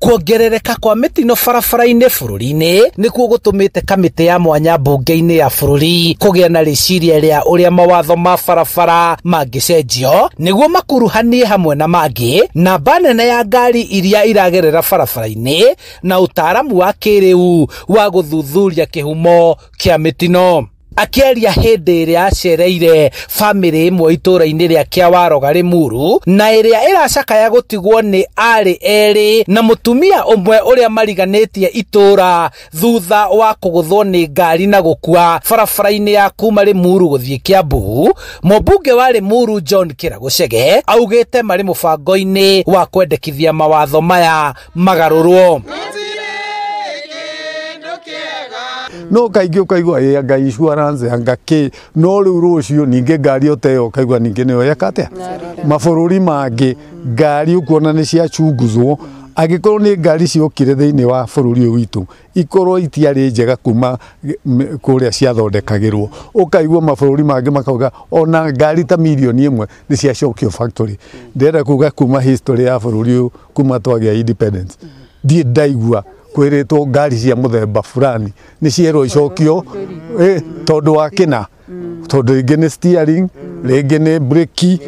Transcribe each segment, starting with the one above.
Kuongerereka kwa mitino barabara-inĩ bũrũri-inĩ nĩkuo gũtũmĩte kamĩtĩ ya mwanya mbunge-inĩ ya bũrũri kũgĩa na rĩciria rĩa ũrĩa mawatho ma barabara mangĩcenjio nĩguo makuruhanie hamwe na mangĩ namba nene ya ngari iria iragerera barabara-inĩ na ũtaaramu wa kĩrĩu wa gũthuthuria kĩhumo kĩa mĩtino. Akĩaria hĩndĩ ĩrĩa acereire bamĩrĩ ĩmwe itũũra-inĩ rĩa Kĩawaroga Limuru na ĩrĩa ĩracakaya gũtigwo nĩ arĩ erĩ na mũtumia ũmwe ũrĩa mariganĩtie itũũra thutha wa kũgũthwo nĩ ngari na gũkua barabara-inĩ ya kuma Limuru gũthiĩ Kiambu, mũmbunge wa Limuru John Kĩragũcege augĩte marĩ mũbango-inĩ wa kwendekithia mawatho maya magarũrwo. No kaingĩ ũkaigua anga insurance anga kĩ no rĩu rũciũ ningĩ ngari ũteyo ũkaigua ningĩ nĩyo yakate mabũrũri mangĩ ngari ũkuona nĩ ciachunguzwo agĩkorwo nĩ ngari ciokire thĩinĩ wa bũrũri ũyũ witũ ikorwo itiarĩ njega kuma kũrĩa ciathondekagĩrwo ũkaigua mabũrũri mangĩ makauga ona ngari ta milioni ĩmwe nĩ ciacokio factory. Ndĩrenda kuga kuma history ya bũrũri ũyũ kuma twagĩa independence ndiĩ ndaigua kwĩrĩtwo ngari cia mũthemba fulani nĩ cierwo icokio tondũ wa kĩna tondũ rĩngĩ nĩ steering rĩngĩ nĩ breki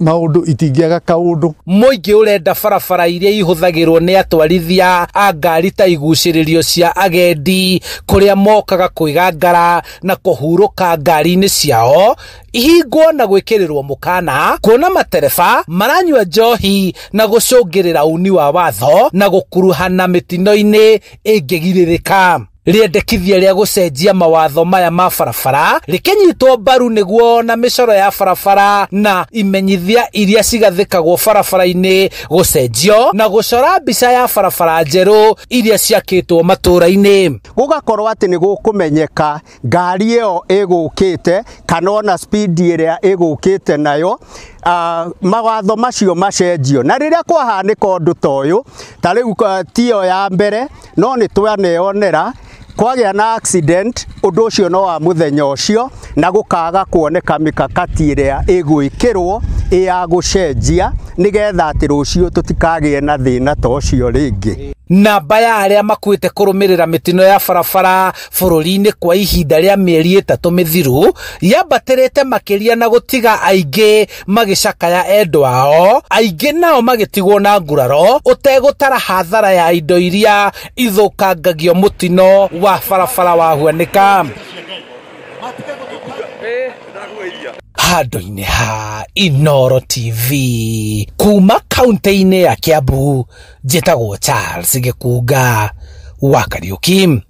maũndũ itingĩaga kaũndũ. Mũingĩ ũrenda barabara iria ihũthagĩrwo nĩ atwarithia a ngari ta igucĩrĩrio cia agendi kũrĩa mokaga kwĩgangara na kũhurũka ngari-inĩ ciao ihingwo na gwĩkĩrĩrwo mũkana kuona matereba maranyua njohi na gũcũngĩrĩra uni wa watho na gũkuruhana mĩtino-inĩ ĩngĩgirĩrĩka. Rĩendekithia rĩa gũcenjia mawatho maya ma barabara rĩkĩnyitwo mbaru nĩguo na mĩcoro ya barabara na imenyithia iria cigathĩkagwo barabara-inĩ gũcenjio na gũcora mbica ya barabara njerũ iria ciakĩtwo matũũra-inĩ. Gũgakorwo atĩ nĩ gũkũmenyeka ngari ĩyo ĩgũkĩte kana ona speed ĩrĩa ĩgũkĩte nayo. Mawatho macio macenjio na rĩrĩa kwahanĩka ũndũ ta ũyũ ta rĩu tiyo ya mbere no nĩ twaneyonera kwagĩa na accident ũndũ ũcio no wa mũthenya ũcio na gũkaga kuoneka mikakati ĩrĩa ĩgwĩkĩrwo ya gũcenjia nĩgetha atĩ rũciũ tũtikagĩe na thĩna ta ũcio rĩngĩ. Namba ya arĩa makuĩte kũrũmĩrĩra mĩtino ya barabara bũrũri-inĩ kwa ihinda rĩa mĩeri 3 mĩthiru yambatĩrĩte makĩria na gũtiga aingĩ magĩcakaya endwa ao, aingĩ nao magĩtigwo na nguraro ũtegũtara hathara ya indo iria ithũkangagio mũtino wa barabara wahuanĩka. Handũ-inĩ ha Inooro TV kuma kaunti-inĩ ya Kiambu, njĩtagwo Charles Gĩkunga wa Kariũki.